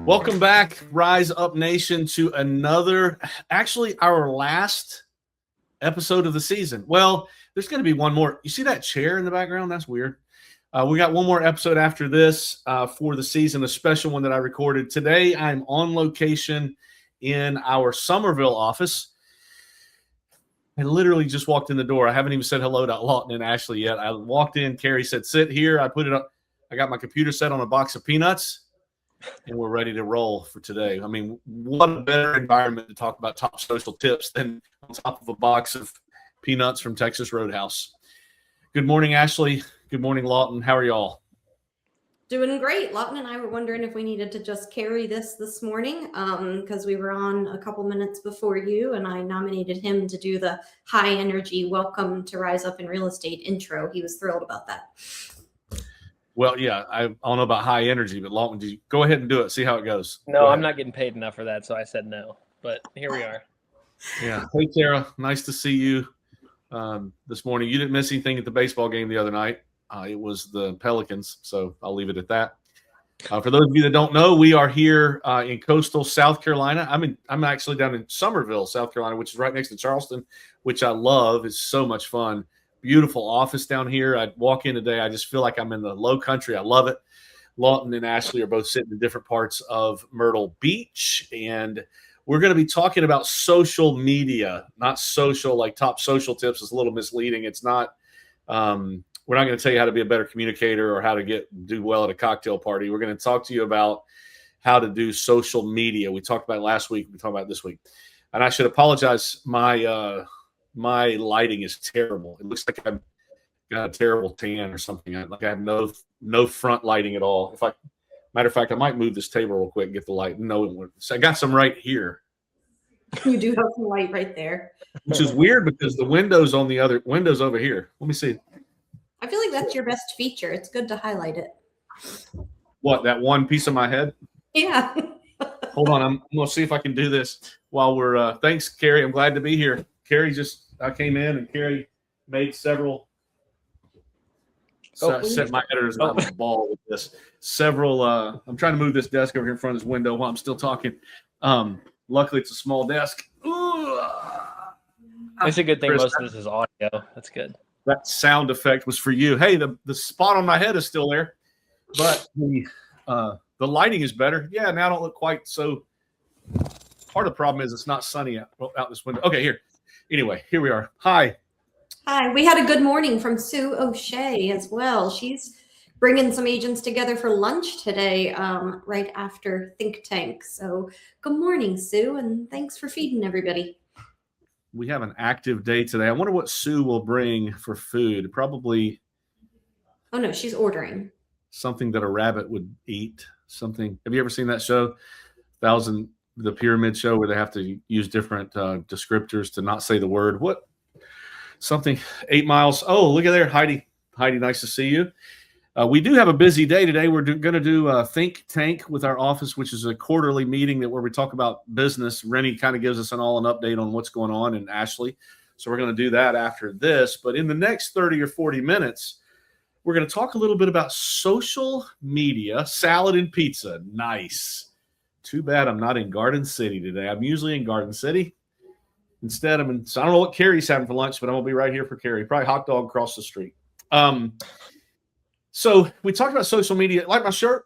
Welcome back, Rise Up Nation, to another, actually our last episode of the season. Well, there's going to be one more. You see that chair in the background? That's weird. We got one more episode after this for the season, a special one that I recorded. Today, I'm on location in our Somerville office. I literally just walked in the door. I haven't even said hello to Lawton and Ashley yet. I walked in. Carrie said, sit here. I put it up. I got my computer set on a box of peanuts, and we're ready to roll for today. I mean, what a better environment to talk about top social tips than on top of a box of peanuts from Texas Roadhouse. Good morning, Ashley. Good morning, Lawton. How are y'all? Doing great. Lawton and I were wondering if we needed to just carry this morning because we were on a couple minutes before you, and I nominated him to do the high energy welcome to Rise Up in Real Estate intro. He was thrilled about that. Well, yeah, I don't know about high energy, but Lawton, do you go ahead and do it. See how it goes. No, I'm not getting paid enough for that, so I said no. But here we are. Yeah. Hey, Tara. Nice to see you this morning. You didn't miss anything at the baseball game the other night. It was the Pelicans, so I'll leave it at that. For those of you that don't know, we are here in coastal South Carolina. I'm actually down in Somerville, South Carolina, which is right next to Charleston, which I love. It's so much fun. Beautiful office down here. I walk in today, I just feel like I'm in the low country. I love it. Lawton and Ashley are both sitting in different parts of Myrtle Beach, and we're going to be talking about social media, not social, like top social tips is a little misleading. It's not we're not going to tell you how to be a better communicator or how to do well at a cocktail party. We're going to talk to you about how to do social media. We talked about it last week. We talked about it this week. And I should apologize. My lighting is terrible. It looks like I've got a terrible tan or something. Like I have no front lighting at all. Matter of fact, I might move this table real quick and get the light. No, so I got some right here. You do have some light right there. Which is weird because the window's on the other windows over here. Let me see. I feel like that's your best feature. It's good to highlight it. What, that one piece of my head? Yeah. Hold on. I'm going to see if I can do this while we're thanks, Carrie. I'm glad to be here. Carrie I came in and Carrie made several. Set my editors on the ball with this. Several. I'm trying to move this desk over here in front of this window while I'm still talking. Luckily, it's a small desk. It's a good thing most of this is audio. That's good. That sound effect was for you. Hey, the spot on my head is still there, but the lighting is better. Yeah, now I don't look quite so. Part of the problem is it's not sunny out this window. Okay, here. Anyway, here we are. Hi. Hi. We had a good morning from Sue O'Shea as well. She's bringing some agents together for lunch today, right after Think Tank. So good morning, Sue, and thanks for feeding everybody. We have an active day today. I wonder what Sue will bring for food. Probably. Oh, no, she's ordering. Something that a rabbit would eat. Something. Have you ever seen that show? The Pyramid Show, where they have to use different descriptors to not say the word. What? Something 8 miles. Oh, look at there. Heidi. Heidi, nice to see you. We do have a busy day today. We're going to do Think Tank with our office, which is a quarterly meeting where we talk about business. Rennie kind of gives us an update on what's going on, and Ashley. So we're going to do that after this. But in the next 30 or 40 minutes, we're going to talk a little bit about social media, salad and pizza. Nice. Too bad I'm not in Garden City today. I'm usually in Garden City. Instead, so I don't know what Carrie's having for lunch, but I'm going to be right here for Carrie. Probably hot dog across the street. So we talked about social media. Like my shirt?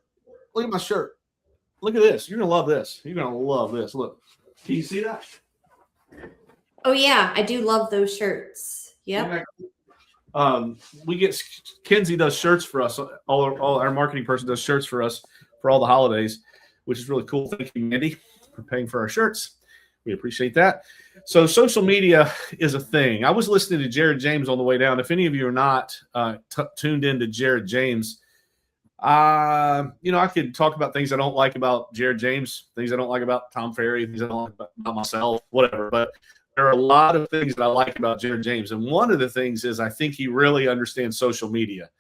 Look at my shirt. Look at this. You're going to love this. You're going to love this. Look. Can you see that? Oh, yeah. I do love those shirts. Yep. Kenzie does shirts for us. All our marketing person does shirts for us for all the holidays, which is really cool. Thank you, Mandy, for paying for our shirts. We appreciate that. So social media is a thing. I was listening to Jared James on the way down. If any of you are not tuned into Jared James, I could talk about things I don't like about Jared James, things I don't like about Tom Ferry, things I don't like about myself, whatever. But there are a lot of things that I like about Jared James. And one of the things is I think he really understands social media.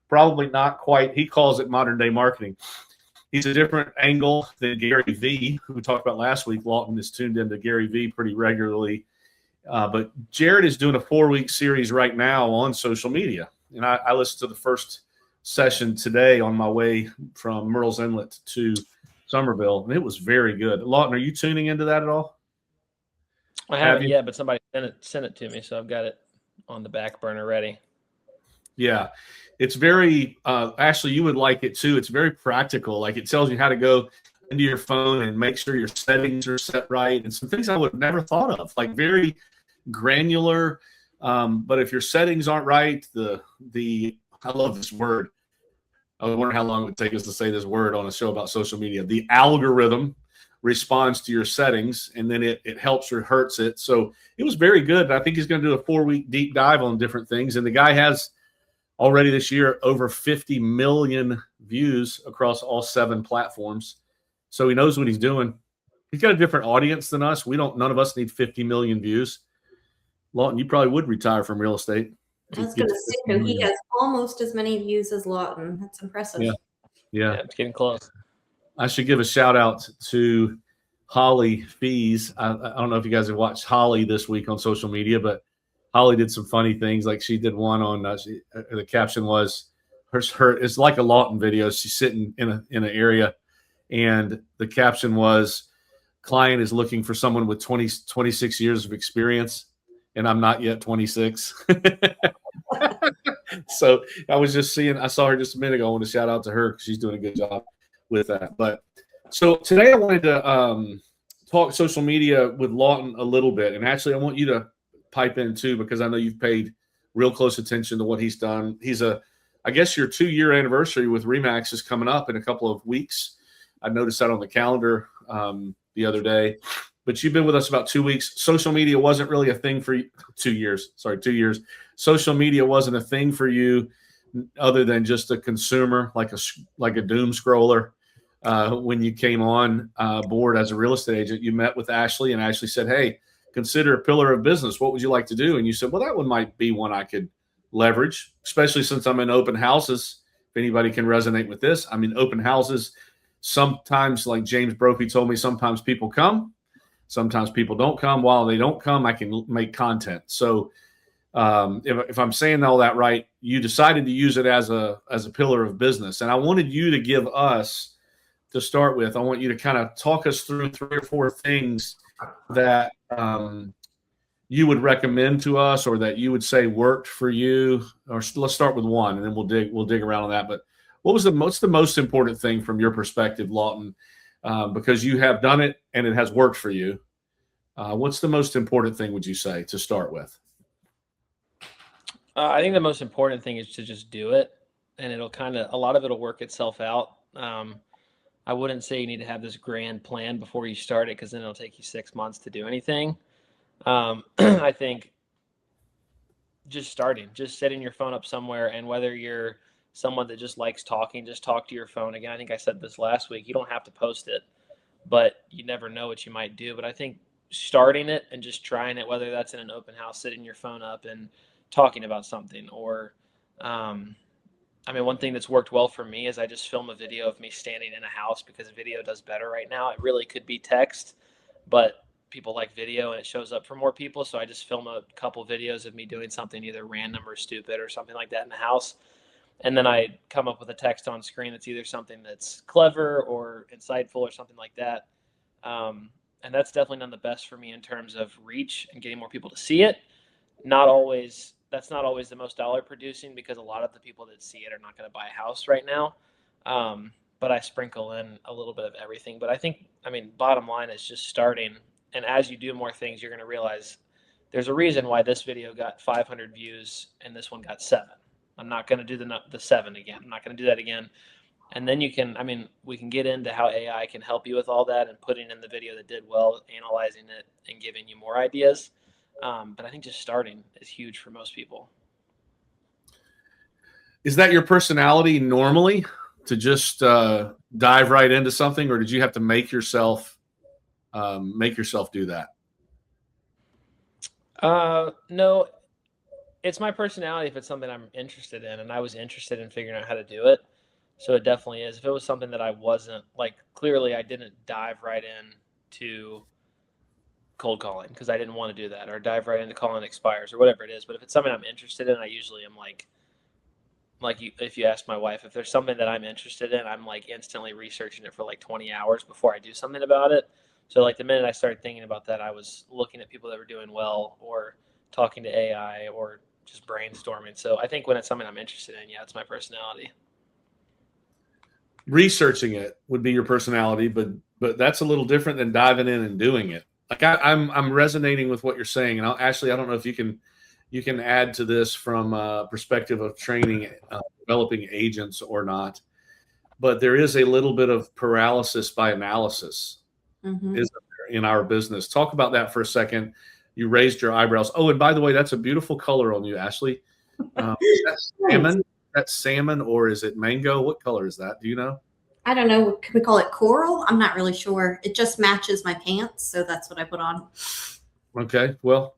Probably not quite. He calls it modern day marketing. He's a different angle than Gary V, who we talked about last week. Lawton is tuned into Gary V pretty regularly. But Jared is doing a 4-week series right now on social media. And I listened to the first session today on my way from Myrtle's Inlet to Somerville, and it was very good. Lawton, are you tuning into that at all? I haven't yet, but somebody sent it to me, so I've got it on the back burner ready. Yeah, it's very Ashley, you would like it too. It's very practical. Like, it tells you how to go into your phone and make sure your settings are set right, and some things I would have never thought of, like very granular. But if your settings aren't right, I love this word. I wonder how long it would take us to say this word on a show about social media. The algorithm responds to your settings, and then it helps or hurts it. So it was very good. I think he's going to do a 4-week deep dive on different things. And the guy has already this year over 50 million views across all 7 platforms. So he knows what he's doing. He's got a different audience than us. None of us need 50 million views. Lawton, you probably would retire from real estate. I was going to say, and he has almost as many views as Lawton. That's impressive. Yeah, it's getting close. I should give a shout out to Holly Fees. I don't know if you guys have watched Holly this week on social media, but Holly did some funny things. Like, she did one on the caption was her. It's like a Lawton video. She's sitting in an area, and the caption was, "Client is looking for someone with 26 years of experience, and I'm not yet 26." So I saw her just a minute ago. I want to shout out to her because she's doing a good job with that. But so today I wanted to talk social media with Lawton a little bit. And actually, I want you to pipe in too, because I know you've paid real close attention to what he's done. I guess your 2-year anniversary with Remax is coming up in a couple of weeks. I noticed that on the calendar the other day. But you've been with us about 2 weeks. Social media wasn't really a thing for you. 2 years. Sorry, 2 years. Social media wasn't a thing for you other than just a consumer, like a doom scroller. When you came on board as a real estate agent, you met with Ashley, and Ashley said, "Hey, consider a pillar of business. What would you like to do?" And you said, "Well, that one might be one I could leverage, especially since I'm in open houses." If anybody can resonate with this, I'm in open houses. Sometimes, like James Brophy told me, sometimes people come. Sometimes people don't come. While they don't come, I can make content. So if I'm saying all that right, you decided to use it as a pillar of business. And I wanted you to give us, to start with, I want you to kind of talk us through 3 or 4 things that you would recommend to us, or that you would say worked for you. Or let's start with one, and then we'll dig around on that. But what's the most important thing from your perspective, Lawton? Because you have done it and it has worked for you. What's the most important thing, would you say, to start with? I think the most important thing is to just do it, and a lot of it'll work itself out. I wouldn't say you need to have this grand plan before you start it, because then it'll take you 6 months to do anything. I think just setting your phone up somewhere, and whether you're someone that just likes talking, just talk to your phone. Again, I think I said this last week, you don't have to post it, but you never know what you might do. But I think starting it and just trying it, whether that's in an open house, sitting your phone up and talking about something, or one thing that's worked well for me is I just film a video of me standing in a house, because video does better right now. It really could be text, but people like video and it shows up for more people. So I just film a couple videos of me doing something either random or stupid or something like that in the house. And then I come up with a text on screen that's either something that's clever or insightful or something like that. And that's definitely done the best for me in terms of reach and getting more people to see it. That's not always the most dollar producing, because a lot of the people that see it are not going to buy a house right now. But I sprinkle in a little bit of everything. But I think, bottom line is just starting. And as you do more things, you're going to realize there's a reason why this video got 500 views and this one got 7. I'm not going to do the 7 again. I'm not going to do that again. And then we can get into how AI can help you with all that, and putting in the video that did well, analyzing it, and giving you more ideas. But I think just starting is huge for most people. Is that your personality normally, to just dive right into something, or did you have to make yourself do that? No, it's my personality if it's something I'm interested in, and I was interested in figuring out how to do it. So it definitely is. If it was something that I wasn't, like, clearly I didn't dive right in to cold calling because I didn't want to do that, or dive right into calling expires or whatever it is. But if it's something I'm interested in, I usually am like like if you ask my wife, if there's something that I'm interested in, I'm like instantly researching it for like 20 hours before I do something about it. So like the minute I started thinking about that, I was looking at people that were doing well or talking to AI or just brainstorming. So I think when it's something I'm interested in, yeah, it's my personality. Researching it would be your personality, but that's a little different than diving in and doing it. Like I'm resonating with what you're saying, and Ashley, I don't know if you can add to this from a perspective of training, developing agents or not, but there is a little bit of paralysis by analysis, Mm-hmm. isn't there, in our business. Talk about that for a second. You raised your eyebrows. Oh, and by the way, that's a beautiful color on you, Ashley. Is that salmon? That's salmon, or is it mango? What color is that? Do you know? I don't know. Can we call it coral? I'm not really sure. It just matches my pants, so that's what I put on. Okay. Well,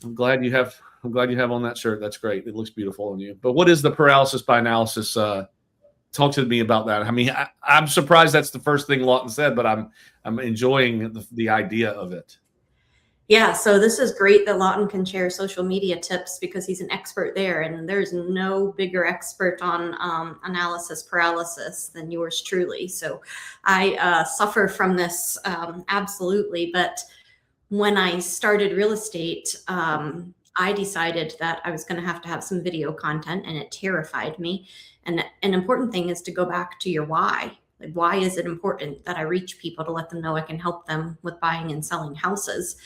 I'm glad you have on that shirt. That's great. It looks beautiful on you. But what is the paralysis by analysis? Talk to me about that. I mean, I'm surprised that's the first thing Lawton said, but I'm enjoying the idea of it. Yeah, so this is great that Lawton can share social media tips because he's an expert there, and there's no bigger expert on analysis paralysis than yours truly. So I suffer from this absolutely. But when I started real estate, I decided that I was going to have some video content, and it terrified me. And an important thing is to go back to your why. Like, why is it important that I reach people to let them know I can help them with buying and selling houses?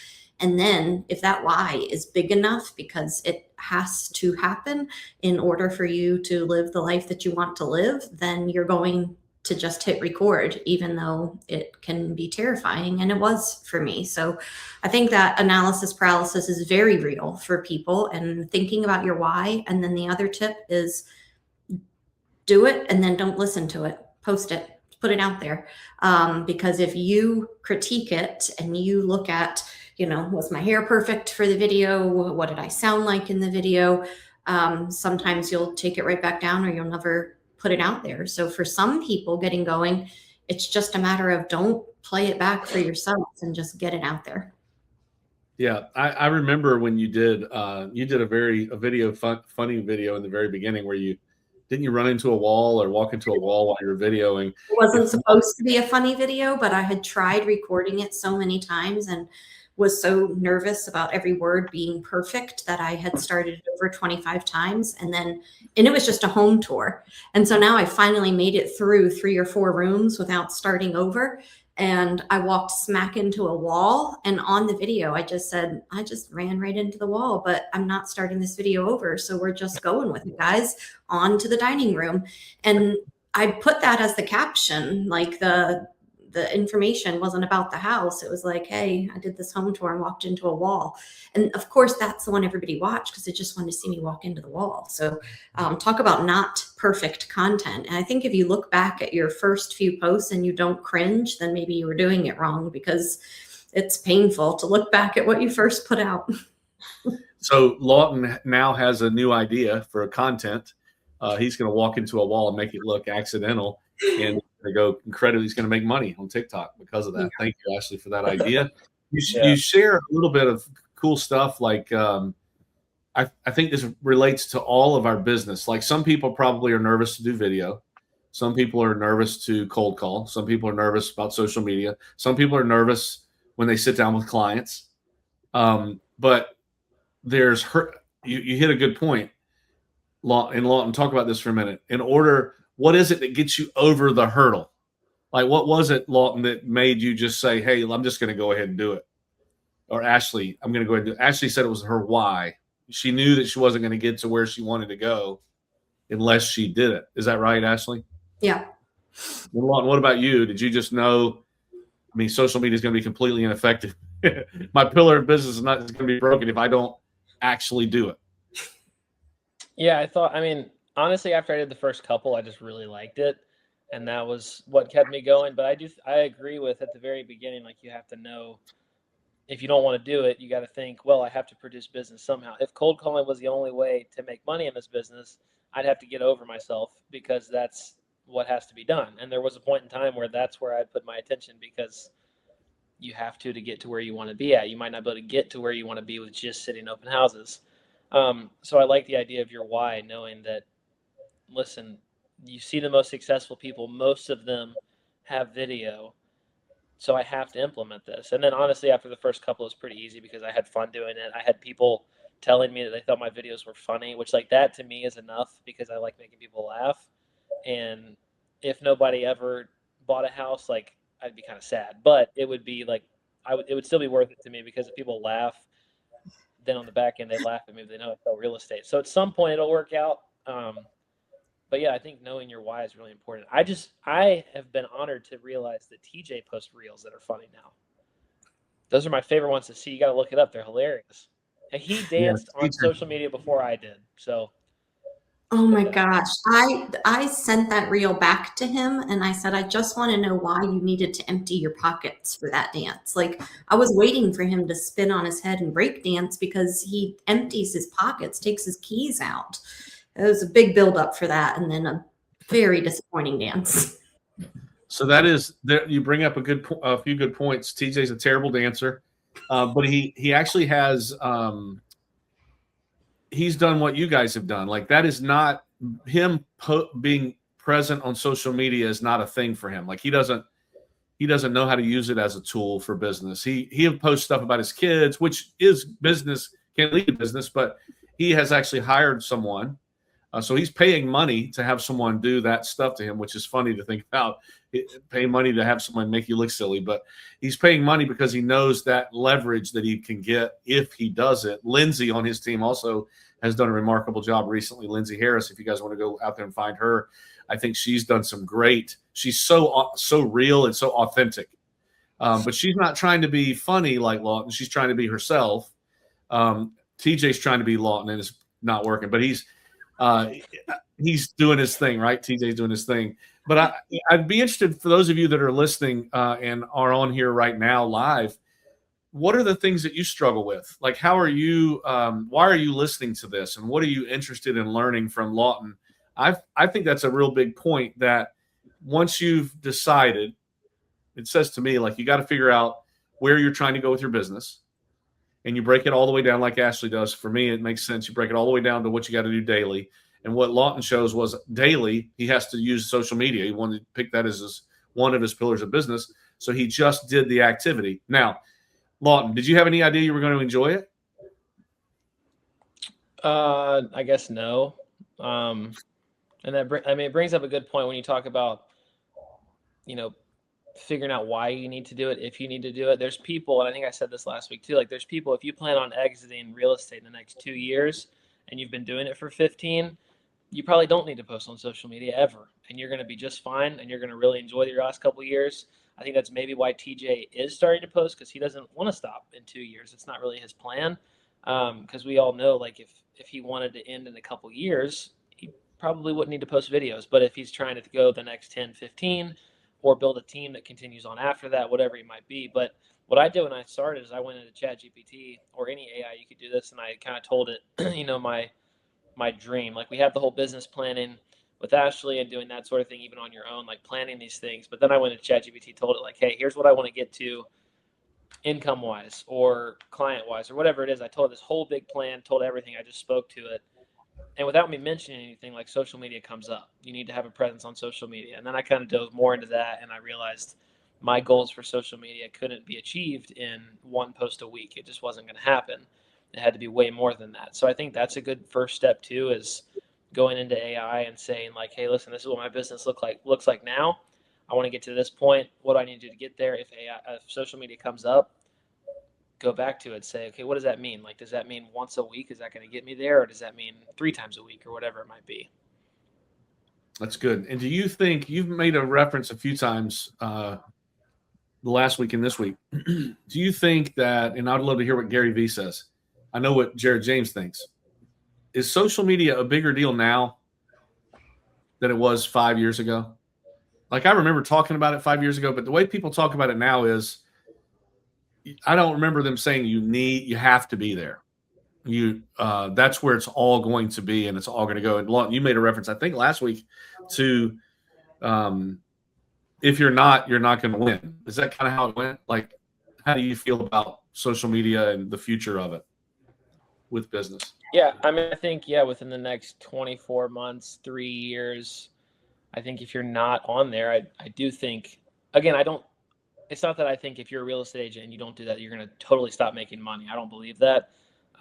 And then if that why is big enough because it has to happen in order for you to live the life that you want to live, then you're going to just hit record, even though it can be terrifying. And it was for me. So I think that analysis paralysis is very real for people, and thinking about your why. And then the other tip is do it and then don't listen to it. Post it, put it out there. Because if you critique it and you look at, was my hair perfect for the video? What did I sound like in the video? Sometimes you'll take it right back down, or you'll never put it out there. So for some people getting going, it's just a matter of don't play it back for yourselves and just get it out there. Yeah, I remember when you did a video funny video in the very beginning where you run into a wall or walk into a wall while you were videoing. It wasn't supposed to be a funny video, but I had tried recording it so many times and was so nervous about every word being perfect that I had started it over 25 times. And it was just a home tour. And so now I finally made it through 3 or 4 rooms without starting over. And I walked smack into a wall. And on the video, I just said, I just ran right into the wall, but I'm not starting this video over. So we're just going with it, guys, on to the dining room. And I put that as the caption, like the information wasn't about the house. It was like, hey, I did this home tour and walked into a wall. And of course, that's the one everybody watched because they just wanted to see me walk into the wall. So talk about not perfect content. And I think if you look back at your first few posts and you don't cringe, then maybe you were doing it wrong, because it's painful to look back at what you first put out. So Lawton now has a new idea for content. He's going to walk into a wall and make it look accidental, and he's going to make money on TikTok because of that. Yeah. Thank you, Ashley, for that idea. You share a little bit of cool stuff. Like, I think this relates to all of our business. Like, some people probably are nervous to do video. Some people are nervous to cold call. Some people are nervous about social media. Some people are nervous when they sit down with clients. But there's you hit a good point. Lawton, talk about this for a minute. What is it that gets you over the hurdle? Like, what was it, Lawton, that made you just say, hey, I'm just going to go ahead and do it? Or Ashley, I'm going to go ahead and do it. Ashley said it was her why. She knew that she wasn't going to get to where she wanted to go unless she did it. Is that right, Ashley? Yeah. Well, Lawton, what about you? Did you just know, social media is going to be completely ineffective? My pillar of business is not going to be broken if I don't actually do it. Yeah, honestly, after I did the first couple, I just really liked it, and that was what kept me going. But I agree with, at the very beginning, like, you have to know, if you don't want to do it, you got to think, well, I have to produce business somehow. If cold calling was the only way to make money in this business, I'd have to get over myself, because that's what has to be done. And there was a point in time where that's where I'd put my attention, because you have to get to where you want to be at. You might not be able to get to where you want to be with just sitting open houses. So I like the idea of your why, knowing that listen, you see the most successful people, most of them have video. So I have to implement this. And then honestly, after the first couple, it was pretty easy because I had fun doing it. I had people telling me that they thought my videos were funny, which like that to me is enough because I like making people laugh. And if nobody ever bought a house, like I'd be kind of sad, but it would be like, it would still be worth it to me because if people laugh, then on the back end, they laugh at me if they know I sell real estate. So at some point it'll work out. But yeah, I think knowing your why is really important. I have been honored to realize that TJ posts reels that are funny now. Those are my favorite ones to see. You got to look it up. They're hilarious. And he danced on social media before I did. So Oh my gosh. I sent that reel back to him and I said, I just want to know why you needed to empty your pockets for that dance. Like I was waiting for him to spin on his head and break dance because he empties his pockets, takes his keys out. It was a big buildup for that, and then a very disappointing dance. So that is there. You bring up a few good points. TJ's a terrible dancer, but he actually has he's done what you guys have done. Like that is not him being present on social media is not a thing for him. Like he doesn't know how to use it as a tool for business. He'll post stuff about his kids, which is business, can lead to business, but he has actually hired someone. So he's paying money to have someone do that stuff to him, which is funny to think about. Paying money to have someone make you look silly, but he's paying money because he knows that leverage that he can get if he does it. Lindsay on his team also has done a remarkable job recently. Lindsay Harris, if you guys want to go out there and find her, I think she's done some great. She's so real and so authentic, but she's not trying to be funny like Lawton. She's trying to be herself. TJ's trying to be Lawton and it's not working, but he's doing his thing, right? TJ's doing his thing. But I'd be interested for those of you that are listening and are on here right now live. What are the things that you struggle with? Like, how are you? Why are you listening to this? And what are you interested in learning from Lawton? I think that's a real big point. That once you've decided, it says to me like you got to figure out where you're trying to go with your business, and you break it all the way down like Ashley does. For me, it makes sense. You break it all the way down to what you got to do daily. And what Lawton shows was daily, he has to use social media. He wanted to pick that as one of his pillars of business. So he just did the activity. Now, Lawton, did you have any idea you were going to enjoy it? I guess no. And it brings up a good point when you talk about, figuring out why you need to do it, if you need to do it. There's people, and I think I said this last week too, like there's people, if you plan on exiting real estate in the next 2 years and you've been doing it for 15, you probably don't need to post on social media ever. And you're going to be just fine. And you're going to really enjoy your last couple of years. I think that's maybe why TJ is starting to post, because he doesn't want to stop in 2 years. It's not really his plan. Because we all know, like if he wanted to end in a couple years, he probably wouldn't need to post videos. But if he's trying to go the next 10, 15, or build a team that continues on after that, whatever it might be. But what I did when I started is I went into ChatGPT or any AI, you could do this, and I kind of told it, my dream. Like we have the whole business planning with Ashley and doing that sort of thing, even on your own, like planning these things. But then I went to ChatGPT, told it like, hey, here's what I want to get to income wise or client wise or whatever it is. I told it this whole big plan, told everything. I just spoke to it. And without me mentioning anything, like social media comes up. You need to have a presence on social media. And then I kind of dove more into that, and I realized my goals for social media couldn't be achieved in one post a week. It just wasn't going to happen. It had to be way more than that. So I think that's a good first step too, is going into AI and saying like, hey, listen, this is what my business looks like now. I want to get to this point. What do I need to do to get there? If social media comes up, go back to it, say, okay, what does that mean? Like, does that mean once a week? Is that going to get me there? Or does that mean 3 times a week or whatever it might be? That's good. And do you think you've made a reference a few times the last week and this week? Do you think that, and I'd love to hear what Gary Vee says. I know what Jared James thinks. Is social media a bigger deal now than it was 5 years ago? Like I remember talking about it 5 years ago, but the way people talk about it now is, I don't remember them saying you have to be there. That's where it's all going to be, and it's all going to go. And Lawton, you made a reference, I think, last week to if you're not going to win. Is that kind of how it went? Like, how do you feel about social media and the future of it? with business? Yeah, I mean, I think within the next 24 months, 3 years, I think if you're not on there, I do think, again, I don't. It's not that I think if you're a real estate agent and you don't do that, you're going to totally stop making money. I don't believe that.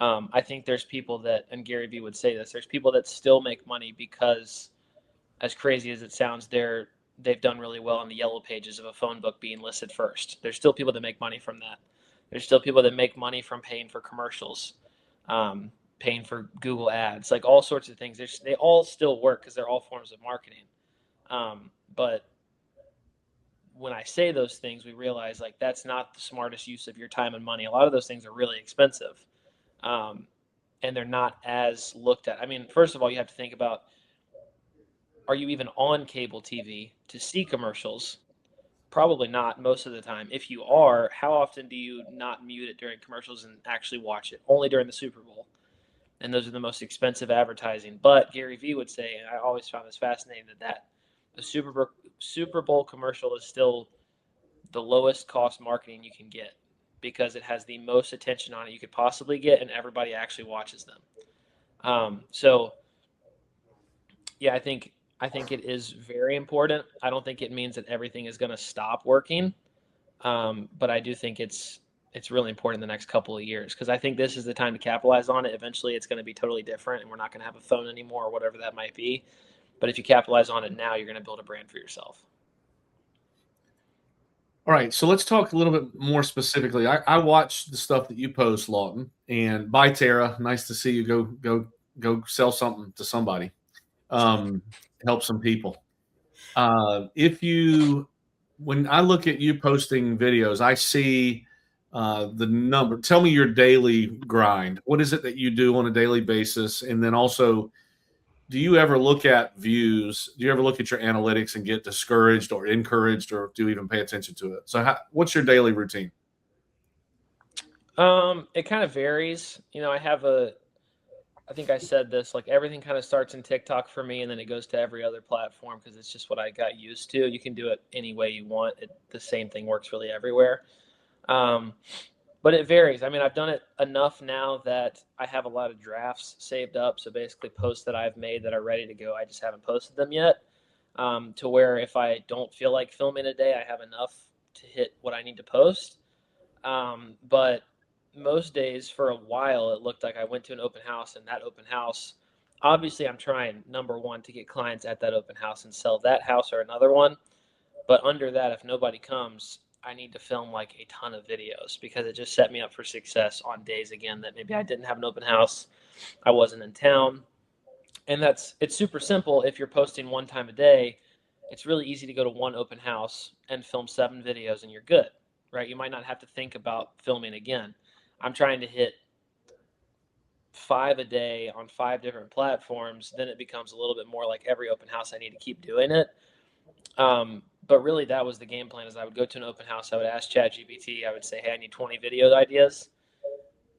I think there's people that, and Gary Vee would say this, there's people that still make money because, as crazy as it sounds, they've done really well in the yellow pages of a phone book being listed first. There's still people that make money from that. There's still people that make money from paying for commercials, paying for Google ads, like all sorts of things. They all still work because they're all forms of marketing. But when I say those things, we realize like that's not the smartest use of your time and money. A lot of those things are really expensive, and they're not as looked at. I mean, first of all, you have to think about, are you even on cable TV to see commercials? Probably not most of the time. If you are, how often do you not mute it during commercials and actually watch it? Only during the Super Bowl. And those are the most expensive advertising. But Gary Vee would say, and I always found this fascinating, that the Super Bowl commercial is still the lowest cost marketing you can get because it has the most attention on it you could possibly get, and everybody actually watches them. So yeah, I think it is very important. I don't think it means that everything is going to stop working, but I do think it's really important in the next couple of years because I think this is the time to capitalize on it. Eventually, it's going to be totally different, and we're not going to have a phone anymore or whatever that might be. But if you capitalize on it now, you're going to build a brand for yourself. All right, so let's talk a little bit more specifically. I watch the stuff that you post, Lawton, and bye, Tara. Nice to see you. Go sell something to somebody. Help some people. When I look at you posting videos, I see the number. Tell me your daily grind. What is it that you do on a daily basis? And then also, do you ever look at views? Do you ever look at your analytics and get discouraged or encouraged, or do you even pay attention to it? So what's your daily routine? It kind of varies. I think I said this, like everything kind of starts in TikTok for me and then it goes to every other platform because it's just what I got used to. You can do it any way you want. The same thing works really everywhere. But it varies. I mean, I've done it enough now that I have a lot of drafts saved up. So basically posts that I've made that are ready to go. I just haven't posted them yet, to where if I don't feel like filming a day, I have enough to hit what I need to post. But most days for a while, it looked like I went to an open house, and that open house, obviously I'm trying, number one, to get clients at that open house and sell that house or another one. But under that, if nobody comes, I need to film like a ton of videos because it just set me up for success on days, again, that maybe I didn't have an open house, I wasn't in town. And it's super simple. If you're posting one time a day, it's really easy to go to one open house and film 7 videos and you're good, right? You might not have to think about filming again. I'm trying to hit 5 a day on 5 different platforms. Then it becomes a little bit more like every open house I need to keep doing it. But really that was the game plan. Is I would go to an open house, I would ask ChatGPT, I would say, hey, I need 20 video ideas.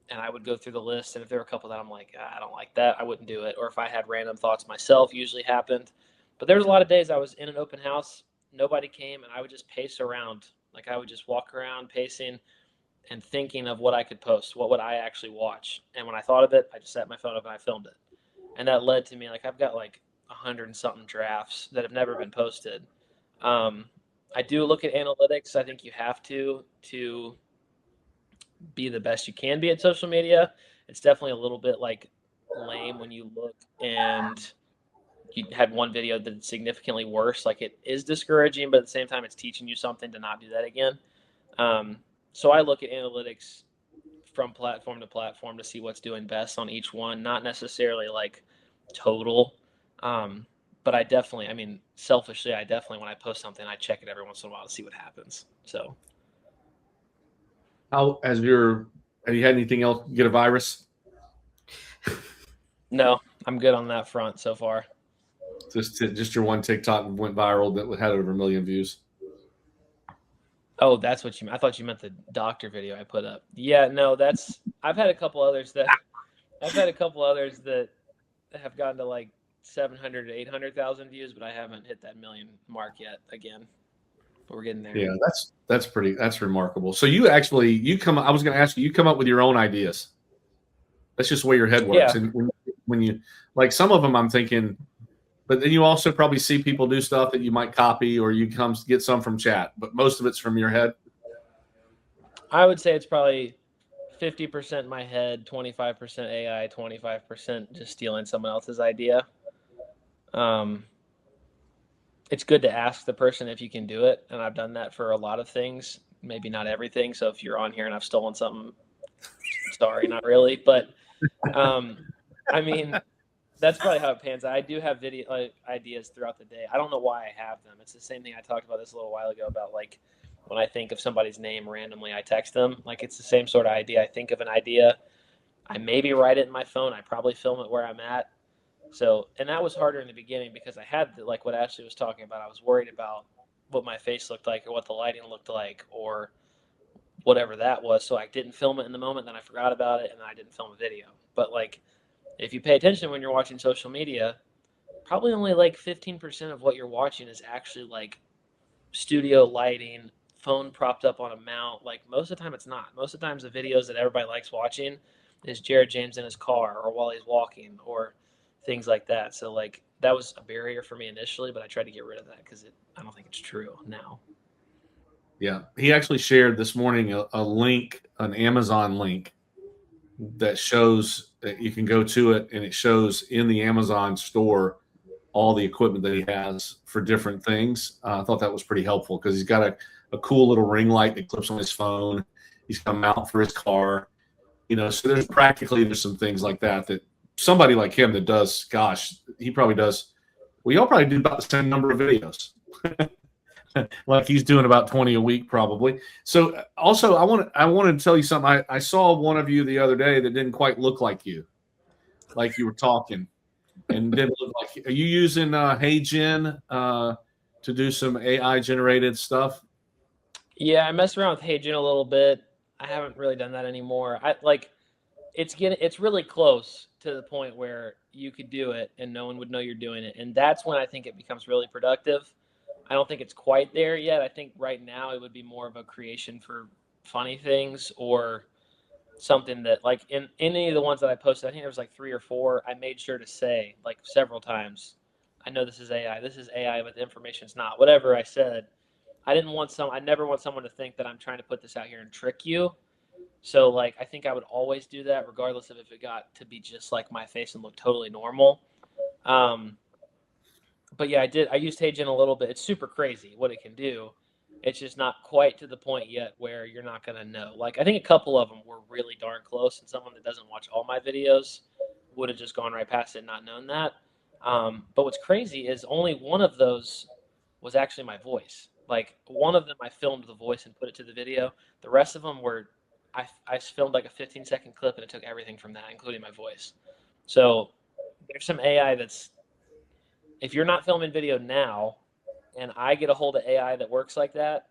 And I would go through the list. And if there were a couple that I'm like, I don't like that, I wouldn't do it. Or if I had random thoughts myself, usually happened. But there was a lot of days I was in an open house, nobody came, and I would just pace around. Like I would just walk around pacing and thinking of what I could post, what would I actually watch. And when I thought of it, I just set my phone up and I filmed it. And that led to me, like I've got like 100 and something drafts that have never been posted. I do look at analytics. I think you have to be the best you can be at social media. It's definitely a little bit like lame when you look and you had one video that's significantly worse. Like it is discouraging, but at the same time, it's teaching you something to not do that again. So I look at analytics from platform to platform to see what's doing best on each one, not necessarily like total. But I definitely, I mean, selfishly, when I post something, I check it every once in a while to see what happens. So Have you had anything else get a virus? No, I'm good on that front so far. Just your one TikTok went viral that had over 1 million views. Oh, that's what you meant. I thought you meant the doctor video I put up. Yeah, no, I've had a couple others that have gotten to like 700 to 800,000 views, but I haven't hit that million mark yet again. But we're getting there. Yeah, that's remarkable. So I was going to ask you come up with your own ideas. That's just the way your head works. Yeah. And when you like some of them, I'm thinking, but then you also probably see people do stuff that you might copy, or you come get some from chat, but most of it's from your head. I would say it's probably 50% my head, 25% AI, 25% just stealing someone else's idea. It's good to ask the person if you can do it, and I've done that for a lot of things, maybe not everything. So if you're on here and I've stolen something, sorry, not really, but I mean, that's probably how it pans out. I do have video ideas throughout the day. I don't know why I have them. It's the same thing I talked about this a little while ago about like when I think of somebody's name randomly, I text them. Like it's the same sort of idea. I think of an idea, I maybe write it in my phone. I probably film it where I'm at. So, and that was harder in the beginning because I had like what Ashley was talking about. I was worried about what my face looked like or what the lighting looked like or whatever that was. So I didn't film it in the moment. Then I forgot about it and I didn't film a video. But like, if you pay attention when you're watching social media, probably only like 15% of what you're watching is actually like studio lighting, phone propped up on a mount. Like most of the time it's not. Most of the times the videos that everybody likes watching is Jared James in his car or while he's walking or things like that. So like that was a barrier for me initially, but I tried to get rid of that because I don't think it's true now. Yeah. He actually shared this morning a link, an Amazon link that shows that you can go to it, and it shows in the Amazon store all the equipment that he has for different things. I thought that was pretty helpful because he's got a cool little ring light that clips on his phone. He's got a mount for his car, so there's some things like that somebody like him that does, gosh, he probably does. Well, y'all probably do about the same number of videos. Like he's doing about 20 a week probably. So also I wanted to tell you something. I saw one of you the other day that didn't quite look like you were talking and didn't look like. Are you using HeyGen to do some AI generated stuff? Yeah, I messed around with HeyGen a little bit. I haven't really done that anymore. It's really close to the point where you could do it and no one would know you're doing it. And that's when I think it becomes really productive. I don't think it's quite there yet. I think right now it would be more of a creation for funny things or something that like in any of the ones that I posted, I think there was like 3 or 4, I made sure to say like several times, I know this is AI, but the information's not. Whatever I said, I never want someone to think that I'm trying to put this out here and trick you. So like I think I would always do that regardless of if it got to be just like my face and look totally normal. But yeah, I used HeyGen a little bit. It's super crazy what it can do. It's just not quite to the point yet where you're not going to know. Like, I think a couple of them were really darn close, and someone that doesn't watch all my videos would have just gone right past it and not known that. But what's crazy is only one of those was actually my voice. Like, one of them I filmed the voice and put it to the video. The rest of them were, I filmed like a 15-second clip, and it took everything from that, including my voice. So there's some AI that's, if you're not filming video now and I get a hold of AI that works like that,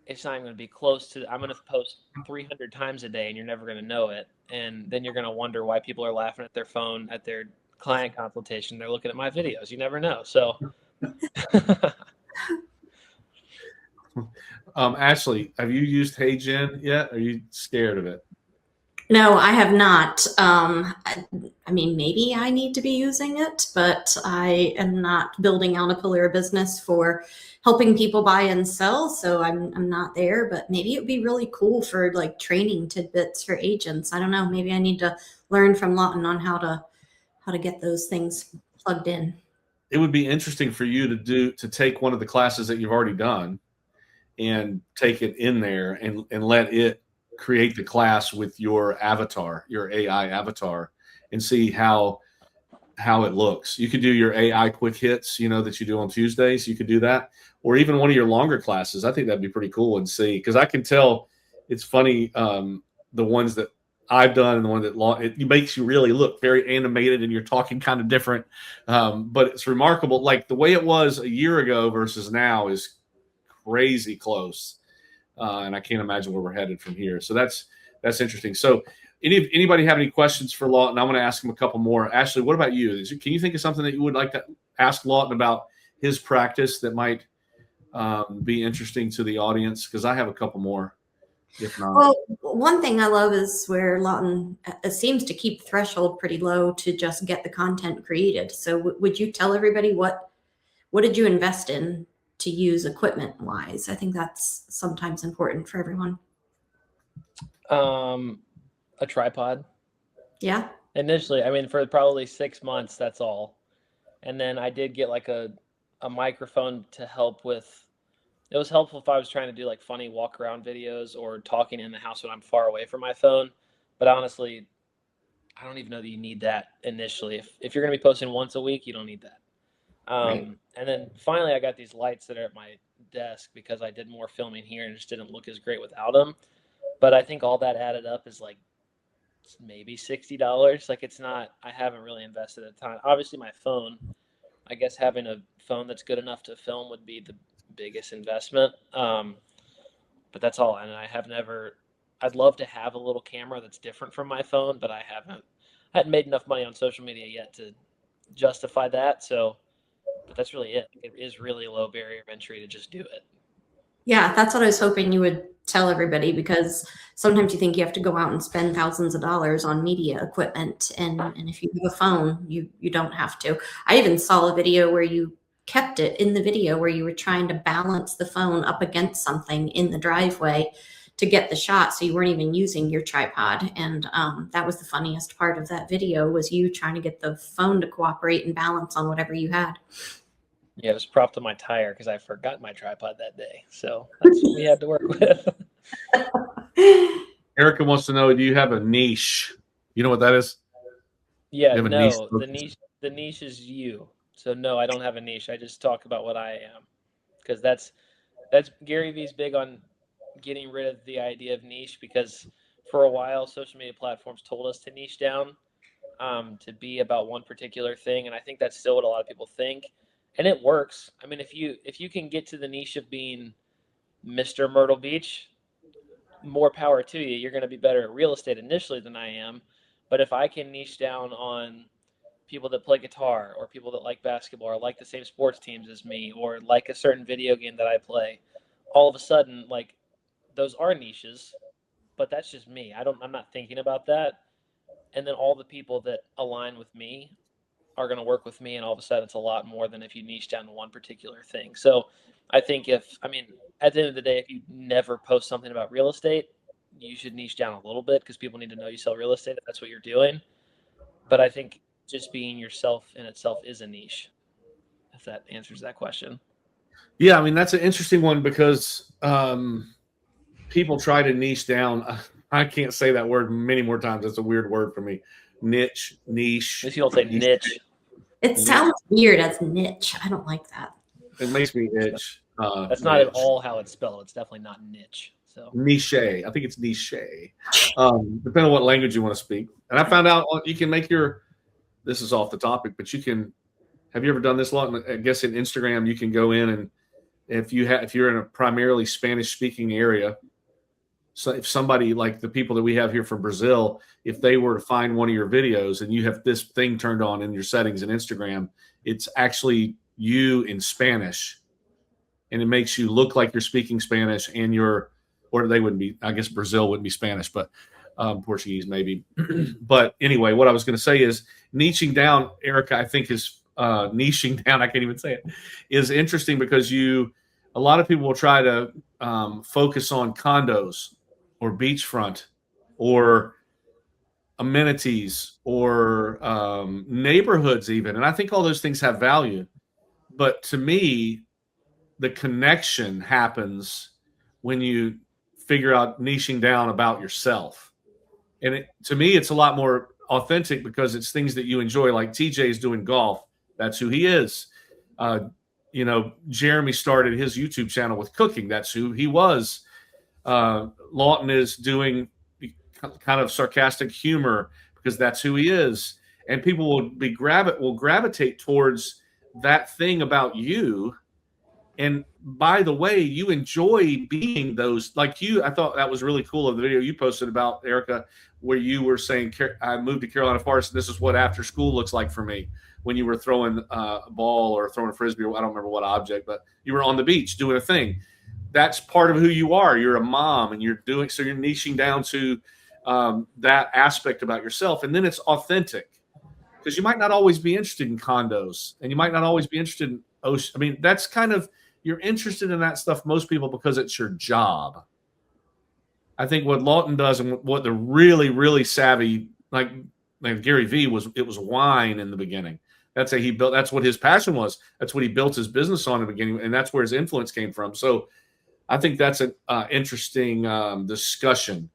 it's not even going to be close to, I'm going to post 300 times a day and you're never going to know it. And then you're going to wonder why people are laughing at their phone at their client consultation. They're looking at my videos. You never know. So Ashley, have you used HeyGen yet? Are you scared of it? No, I have not. I mean, maybe I need to be using it, but I am not building out a career business for helping people buy and sell. So I'm not there, but maybe it would be really cool for like training tidbits for agents. I don't know. Maybe I need to learn from Lawton on how to get those things plugged in. It would be interesting for you to take one of the classes that you've already done and take it in there and let it create the class with your avatar, your AI avatar, and see how it looks. You could do your AI quick hits, that you do on Tuesdays. You could do that, or even one of your longer classes. I think that'd be pretty cool and see, because I can tell it's funny. The ones that I've done and the one that it makes you really look very animated and you're talking kind of different. But it's remarkable. Like the way it was a year ago versus now is crazy close. And I can't imagine where we're headed from here. So that's interesting. So anybody have any questions for Lawton? I'm going to ask him a couple more. Ashley, what about you? Can you think of something that you would like to ask Lawton about his practice that might be interesting to the audience? Because I have a couple more. if not. Well, one thing I love is where Lawton seems to keep threshold pretty low to just get the content created. So would you tell everybody what did you invest in to use equipment wise? I think that's sometimes important for everyone. A tripod. Yeah. Initially, I mean, for probably 6 months, that's all. And then I did get like a microphone to help with. It was helpful if I was trying to do like funny walk around videos or talking in the house when I'm far away from my phone. But honestly, I don't even know that you need that initially. If you're going to be posting once a week, you don't need that. Right. And then finally, I got these lights that are at my desk because I did more filming here and it just didn't look as great without them. But I think all that added up is like maybe $60. Like it's not, I haven't really invested a ton. Obviously, my phone, I guess having a phone that's good enough to film would be the biggest investment. But that's all. And I'd love to have a little camera that's different from my phone, but I hadn't made enough money on social media yet to justify that. So, but that's really it. It is really low barrier of entry to just do it. Yeah, that's what I was hoping you would tell everybody, because sometimes you think you have to go out and spend thousands of dollars on media equipment. And if you have a phone, you don't have to. I even saw a video where you kept it in the video where you were trying to balance the phone up against something in the driveway to get the shot. So you weren't even using your tripod. And that was the funniest part of that video, was you trying to get the phone to cooperate and balance on whatever you had. Yeah, it was propped to my tire because I forgot my tripod that day. So that's what we had to work with. Erica wants to know, do you have a niche? You know what that is? Yeah, You have a no, niche? the niche is you. So no, I don't have a niche. I just talk about what I am. Because that's Gary Vee's big on getting rid of the idea of niche, because for a while social media platforms told us to niche down, to be about one particular thing, and I think that's still what a lot of people think. And it works. I mean, if you can get to the niche of being Mr. Myrtle Beach, more power to you. You're going to be better at real estate initially than I am. But if I can niche down on people that play guitar, or people that like basketball, or like the same sports teams as me, or like a certain video game that I play, all of a sudden, like, those are niches, but that's just me. I'm not thinking about that. And then all the people that align with me are going to work with me, and all of a sudden it's a lot more than if you niche down to one particular thing. So I think at the end of the day, if you never post something about real estate, you should niche down a little bit, because people need to know you sell real estate if that's what you're doing. But I think just being yourself in itself is a niche, if that answers that question. Yeah, I mean, that's an interesting one, because people try to niche down. I can't say that word many more times. It's a weird word for me. Niche. If you don't say niche. It sounds weird as niche. I don't like that. It makes me itch. That's not at all how it's spelled. It's definitely not niche. So niche. I think it's niche. Depending on what language you want to speak. And I found out you can make this is off the topic, but you can, have you ever done this, Lawton? I guess in Instagram, you can go in, and if you're in a primarily Spanish speaking area, so if somebody like the people that we have here from Brazil, if they were to find one of your videos and you have this thing turned on in your settings in Instagram, it's actually you in Spanish, and it makes you look like you're speaking Spanish, and or they wouldn't be, I guess Brazil wouldn't be Spanish, but Portuguese maybe. But anyway, what I was going to say is niching down, Erica, I think is niching down, I can't even say it, is interesting, because a lot of people will try to focus on condos or beachfront or amenities or neighborhoods even. And I think all those things have value. But to me, the connection happens when you figure out niching down about yourself. And to me, it's a lot more authentic, because it's things that you enjoy. Like TJ is doing golf. That's who he is. Jeremy started his YouTube channel with cooking. That's who he was. Lawton is doing kind of sarcastic humor, because that's who he is. And people will gravitate towards that thing about you. And by the way, you enjoy being those, like I thought that was really cool of the video you posted about, Erica, where you were saying, I moved to Carolina Forest, and this is what after school looks like for me, when you were throwing a ball or throwing a Frisbee, or I don't remember what object, but you were on the beach doing a thing. that's part of who you are. You're a mom, and you're niching down to that aspect about yourself, and then it's authentic, because you might not always be interested in condos, and you might not always be interested in ocean. I mean, that's kind of, you're interested in that stuff, most people, because it's your job. I think what Lawton does, and what the really, really savvy, like Gary Vee was, it was wine in the beginning. That's what his passion was. That's what he built his business on in the beginning, and that's where his influence came from. So I think that's an interesting discussion,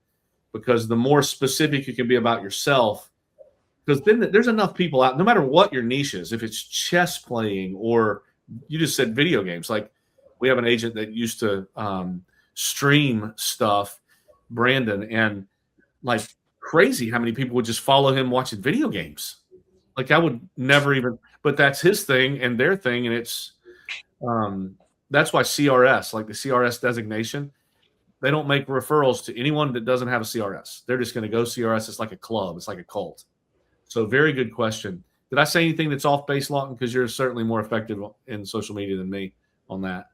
because the more specific you can be about yourself, because then there's enough people out, no matter what your niche is, if it's chess playing, or you just said video games. Like, we have an agent that used to stream stuff, Brandon, and like crazy how many people would just follow him watching video games. Like, I would never even, but that's his thing and their thing. And it's, that's why CRS, like the CRS designation, they don't make referrals to anyone that doesn't have a CRS. They're just going to go CRS. It's like a club. It's like a cult. So very good question. Did I say anything that's off base, Lawton? Because you're certainly more effective in social media than me on that.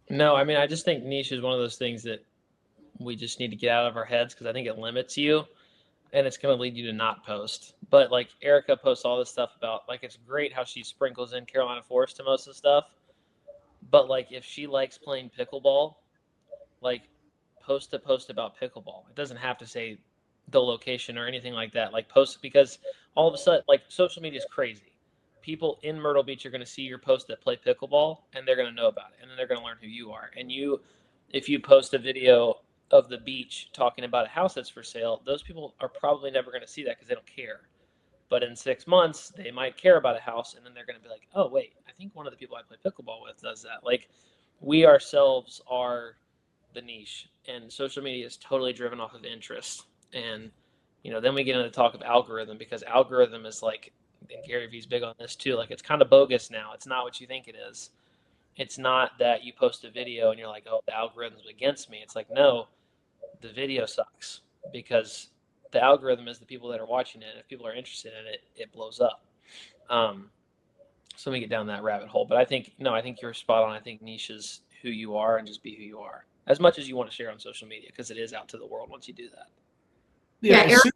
No, I mean, I just think niche is one of those things that we just need to get out of our heads, because I think it limits you, and it's going to lead you to not post. But like Erica posts all this stuff about, like, it's great how she sprinkles in Carolina Forest to most of the stuff. But like, if she likes playing pickleball, like, post about pickleball. It doesn't have to say the location or anything like that. Like, post, because all of a sudden, like, social media is crazy. People in Myrtle Beach are going to see your post that play pickleball, and they're going to know about it, and then they're going to learn who you are. And if you post a video of the beach talking about a house that's for sale, those people are probably never going to see that because they don't care. But in 6 months, they might care about a house, and then they're going to be like, oh, wait, I think one of the people I play pickleball with does that. Like, we ourselves are the niche, and social media is totally driven off of interest. And, then we get into the talk of algorithm, because algorithm is like, and Gary Vee's big on this too, like, it's kind of bogus now. It's not what you think it is. It's not that you post a video and you're like, oh, the algorithm's against me. It's like, no, the video sucks, because the algorithm is the people that are watching it. And if people are interested in it, it blows up. So let me get down that rabbit hole. But I think you're spot on. I think niche is who you are, and just be who you are as much as you want to share on social media, because it is out to the world once you do that. Yeah, Erica,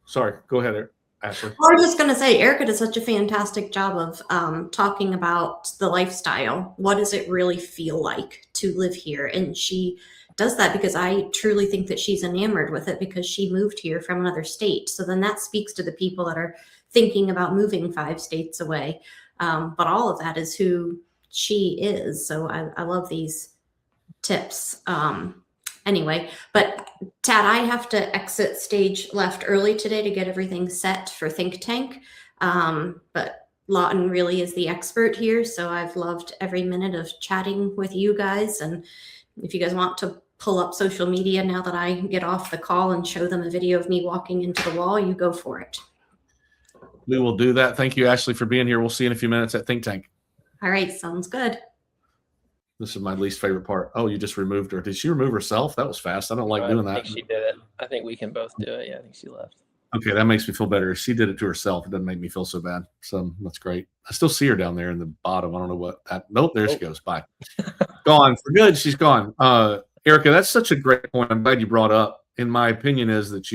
sorry, go ahead, Ashley. I was just going to say, Erica does such a fantastic job of talking about the lifestyle. What does it really feel like to live here? And she does that because I truly think that she's enamored with it, because she moved here from another state. So then that speaks to the people that are thinking about moving 5 states away. But all of that is who she is. So I love these tips. Anyway, but Tad, I have to exit stage left early today to get everything set for Think Tank. But Lawton really is the expert here. So I've loved every minute of chatting with you guys. And if you guys want to pull up social media now that I get off the call and show them a video of me walking into the wall, you go for it. We will do that. Thank you, Ashley, for being here. We'll see you in a few minutes at Think Tank. All right. Sounds good. This is my least favorite part. Oh, you just removed her. Did she remove herself? That was fast. I don't like doing that. I think she did it. I think we can both do it. Yeah, I think she left. Okay, that makes me feel better. If she did it to herself, it doesn't make me feel so bad. So that's great. I still see her down there in the bottom. I don't know what that. Nope, there she goes. Bye. Gone for good. She's gone. Erica, that's such a great point. I'm glad you brought up. In my opinion, is that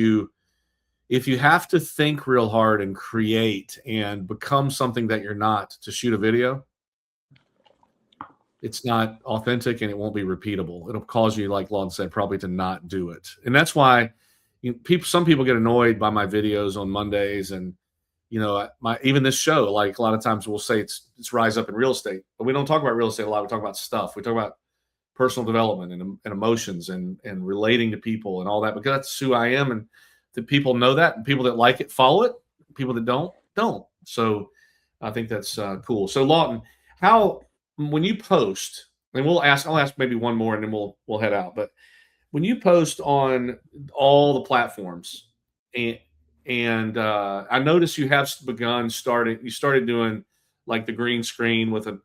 if you have to think real hard and create and become something that you're not to shoot a video, it's not authentic and it won't be repeatable. It'll cause you, like Lawton said, probably to not do it. And that's why some people get annoyed by my videos on Mondays, and even this show, like a lot of times we'll say it's Rise Up in Real Estate, but we don't talk about real estate a lot. We talk about stuff. We talk about personal development and emotions and relating to people and all that, because that's who I am. And the people know that, and people that like it follow it. People that don't. So I think that's cool. So Lawton, when you post, and I'll ask maybe one more and then we'll head out. But when you post on all the platforms, and I noticed you have you started doing like the green screen with a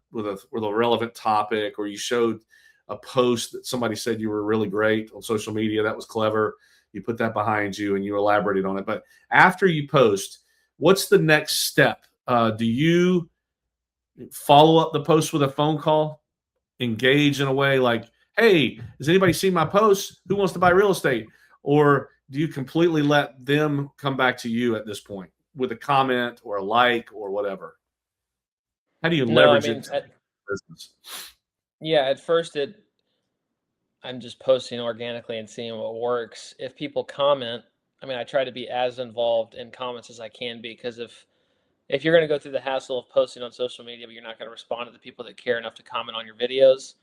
relevant topic, or you showed a post that somebody said you were really great on social media. That was clever. You put that behind you and you elaborated on it. But after you post, what's the next step? Do you follow up the post with a phone call engage in a way like, hey, has anybody seen my posts? Who wants to buy real estate? Or do you completely let them come back to you at this point with a comment or a like or whatever? How do you leverage it to business? Yeah, at first I'm just posting organically and seeing what works. If people comment, I mean, I try to be as involved in comments as I can be, because if you're going to go through the hassle of posting on social media, but you're not going to respond to the people that care enough to comment on your videos,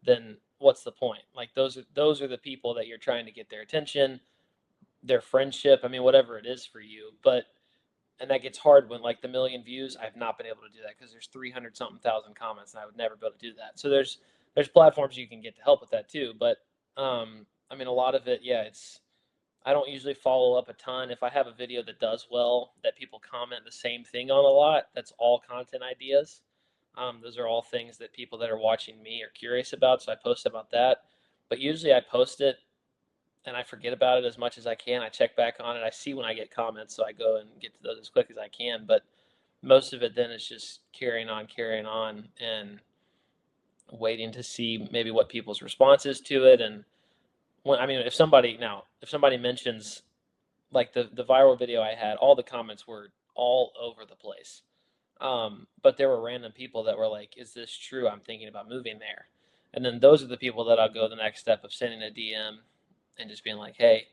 then what's the point? Like those are the people that you're trying to get their attention, their friendship. I mean, whatever it is for you. And that gets hard when like the million views. I've not been able to do that because there's 300 something thousand comments, and I would never be able to do that. So there's platforms you can get to help with that too. But I mean, a lot of it, yeah, I don't usually follow up a ton. If I have a video that does well, that people comment the same thing on a lot, that's all content ideas. Those are all things that people that are watching me are curious about, so I post about that. But usually I post it and I forget about it as much as I can. I check back on it. I see when I get comments, so I go and get to those as quick as I can. But most of it then is just carrying on, and waiting to see maybe what people's responses to it. And when, I mean, if somebody mentions, like the viral video I had, all the comments were all over the place. But there were random people that were like, is this true? I'm thinking about moving there. And then those are the people that I'll go the next step of sending a DM and just being like, hey,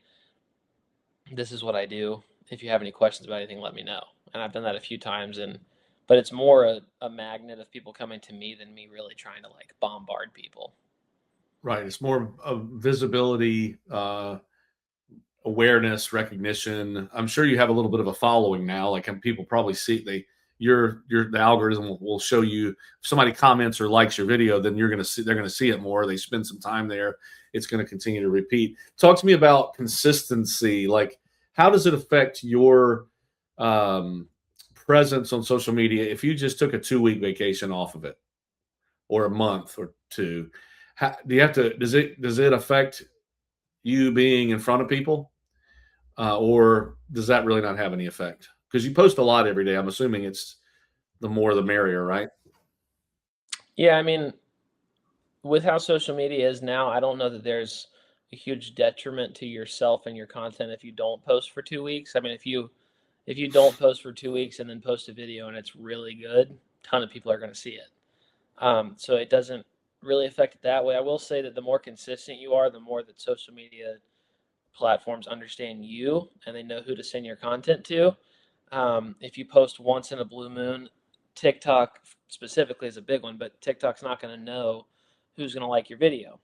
this is what I do. If you have any questions about anything, let me know. And I've done that a few times, but it's more a magnet of people coming to me than me really trying to like bombard people. Right. It's more of visibility, awareness, recognition. I'm sure you have a little bit of a following now. Like people probably see the algorithm will show you, if somebody comments or likes your video, then they're going to see it more. They spend some time there. It's going to continue to repeat. Talk to me about consistency. Like, how does it affect your presence on social media if you just took a 2-week vacation off of it, or a month or two? Do you have to? Does it affect you being in front of people, or does that really not have any effect? Because you post a lot every day. I'm assuming it's the more the merrier, right? Yeah, I mean, with how social media is now, I don't know that there's a huge detriment to yourself and your content if you don't post for 2 weeks. I mean, if you don't post for 2 weeks and then post a video and it's really good, a ton of people are going to see it. So it doesn't really affect it that way. I will say that the more consistent you are, the more that social media platforms understand you and they know who to send your content to. If you post once in a blue moon, TikTok specifically is a big one, but TikTok's not going to know who's going to like your video.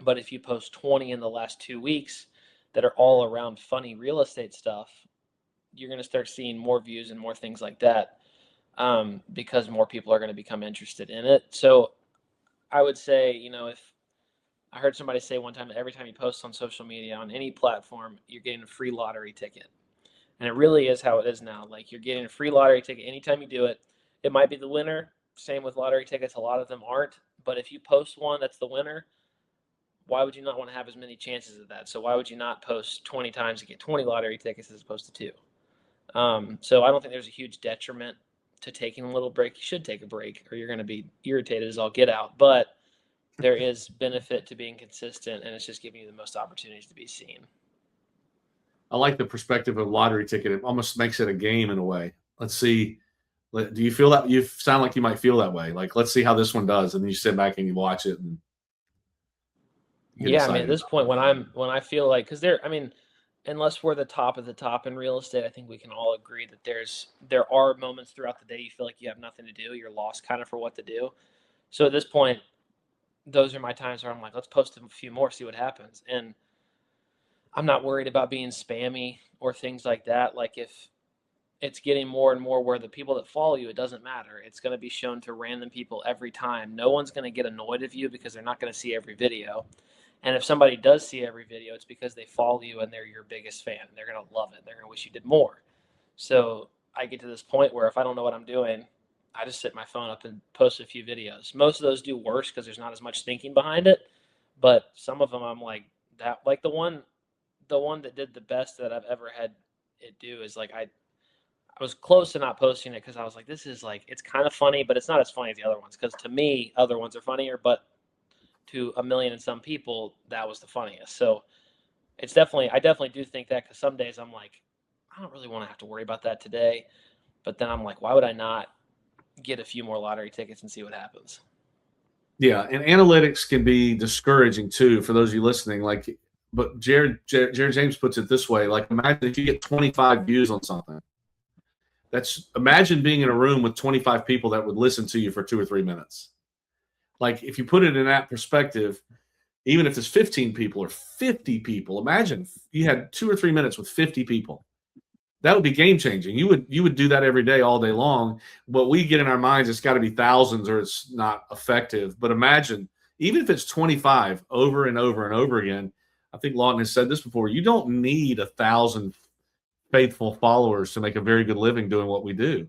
But if you post 20 in the last 2 weeks that are all around funny real estate stuff, you're going to start seeing more views and more things like that, because more people are going to become interested in it. So I would say, if I heard somebody say one time that every time you post on social media on any platform, you're getting a free lottery ticket. And it really is how it is now. Like, you're getting a free lottery ticket anytime you do it. It might be the winner. Same with lottery tickets. A lot of them aren't. But if you post one that's the winner, why would you not want to have as many chances of that? So why would you not post 20 times to get 20 lottery tickets as opposed to 2? So I don't think there's a huge detriment to taking a little break. You should take a break, or you're going to be irritated as all get out. But there is benefit to being consistent, and it's just giving you the most opportunities to be seen. I like the perspective of lottery ticket. It almost makes it a game in a way. Let's see. Do you feel that? You sound like you might feel that way. Like, let's see how this one does, and then you sit back and you watch it and get Yeah, I mean, at excited. this point, when I feel like, because I mean, unless we're the top of the top in real estate, I think we can all agree that there are moments throughout the day you feel like you have nothing to do. You're lost kind of for what to do. So at this point, those are my times where I'm like, let's post a few more, see what happens. And I'm not worried about being spammy or things like that. Like, if it's getting more and more where the people that follow you, it doesn't matter. It's going to be shown to random people every time. No one's going to get annoyed of you because they're not going to see every video. And if somebody does see every video, it's because they follow you and they're your biggest fan. They're going to love it. They're going to wish you did more. So I get to this point where if I don't know what I'm doing, I just sit my phone up and post a few videos. Most of those do worse because there's not as much thinking behind it. But some of them I'm like, that, like the one that did the best that I've ever had it do is like, I was close to not posting it because I was like, this is like, it's kind of funny, but it's not as funny as the other ones. Because to me, other ones are funnier. But to 1 million and some people, that was the funniest. So I definitely do think that, because some days I'm like, I don't really want to have to worry about that today. But then I'm like, why would I not get a few more lottery tickets and see what happens? Yeah, and analytics can be discouraging too for those of you listening. Like, but Jared James puts it this way: like, imagine if you get 25 views on something. Imagine being in a room with 25 people that would listen to you for 2 or 3 minutes. Like, if you put it in that perspective, even if there's 15 people or 50 people, imagine you had 2 or 3 minutes with 50 people. That would be game changing. You would do that every day, all day long. What we get in our minds, it's got to be thousands or it's not effective. But imagine, even if it's 25 over and over and over again, I think Lawton has said this before, you don't need 1,000 faithful followers to make a very good living doing what we do.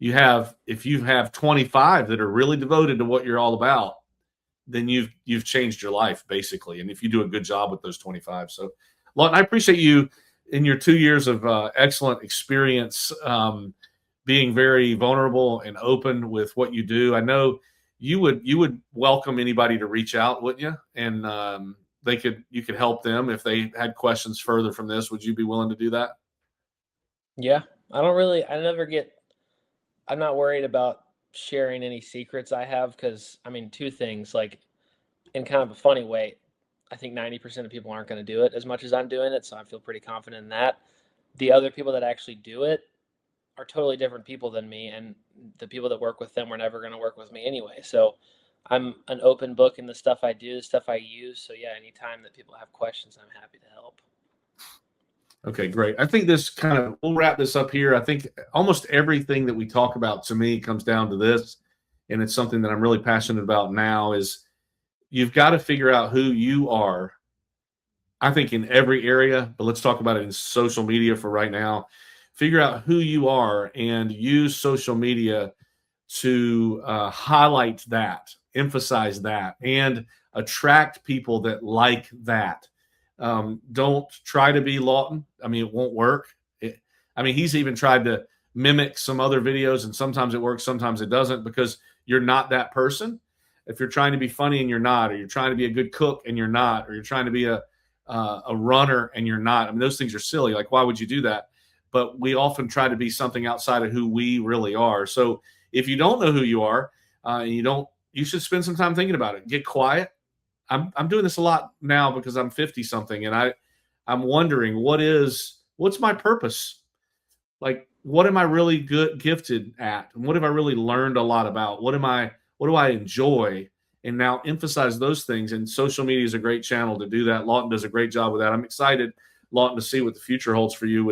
If you have 25 that are really devoted to what you're all about, then you've changed your life basically. And if you do a good job with those 25. So Lawton, I appreciate you in your 2 years of excellent experience, being very vulnerable and open with what you do. I know you would welcome anybody to reach out, wouldn't you? And you could help them if they had questions further from this. Would you be willing to do that? Yeah, I'm not worried about sharing any secrets I have, because I mean, two things, like, in kind of a funny way, I think 90% of people aren't going to do it as much as I'm doing it, so I feel pretty confident in that. The other people that actually do it are totally different people than me, and the people that work with them were never going to work with me anyway. So I'm an open book in the stuff I do, the stuff I use. So yeah, anytime that people have questions, I'm happy to help. Okay, great. I think we'll wrap this up here. I think almost everything that we talk about, to me, comes down to this, and it's something that I'm really passionate about now, is you've got to figure out who you are. I think in every area, but let's talk about it in social media for right now. Figure out who you are and use social media to highlight that, emphasize that, and attract people that like that. Don't try to be Lawton. I mean, it won't work. He's even tried to mimic some other videos, and sometimes it works, sometimes it doesn't, because you're not that person. If you're trying to be funny and you're not, or you're trying to be a good cook and you're not, or you're trying to be a runner and you're not, I mean, those things are silly. Like, why would you do that? But we often try to be something outside of who we really are. So if you don't know who you are, you should spend some time thinking about it. Get quiet. I'm doing this a lot now because I'm 50 something, and I'm wondering what's my purpose? Like, what am I really gifted at? And what have I really learned a lot about? What do I enjoy? And now emphasize those things. And social media is a great channel to do that. Lawton does a great job with that. I'm excited, Lawton, to see what the future holds for you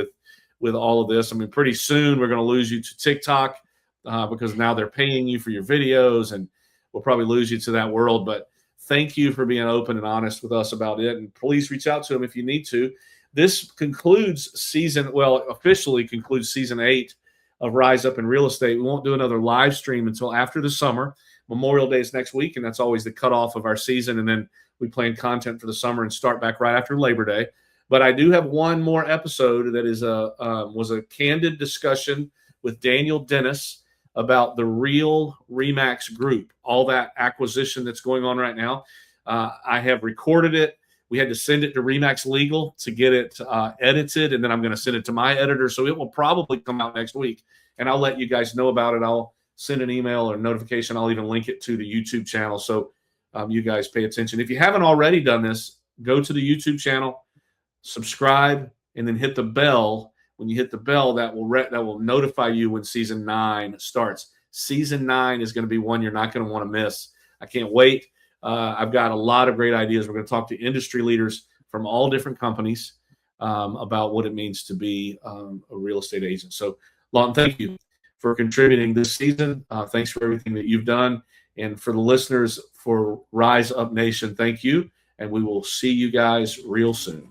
with all of this. I mean, pretty soon we're going to lose you to TikTok because now they're paying you for your videos, and we'll probably lose you to that world. But thank you for being open and honest with us about it. And please reach out to him if you need to. This officially concludes season 8 of Rise Up in Real Estate. We won't do another live stream until after the summer. Memorial Day is next week, and that's always the cutoff of our season. And then we plan content for the summer and start back right after Labor Day. But I do have one more episode that was a candid discussion with Daniel Dennis about the Real Remax Group, all that acquisition that's going on right now. I have recorded it. We had to send it to Remax Legal to get it edited, and then I'm going to send it to my editor. So it will probably come out next week, and I'll let you guys know about it. I'll send an email or notification. I'll even link it to the YouTube channel, so you guys pay attention. If you haven't already done this, go to the YouTube channel, subscribe, and then hit the bell. When you hit the bell, that will notify you when season 9 starts. Season 9 is going to be one you're not going to want to miss. I can't wait. I've got a lot of great ideas. We're going to talk to industry leaders from all different companies about what it means to be a real estate agent. So, Lawton, thank you for contributing this season. Thanks for everything that you've done. And for the listeners for Rise Up Nation, thank you. And we will see you guys real soon.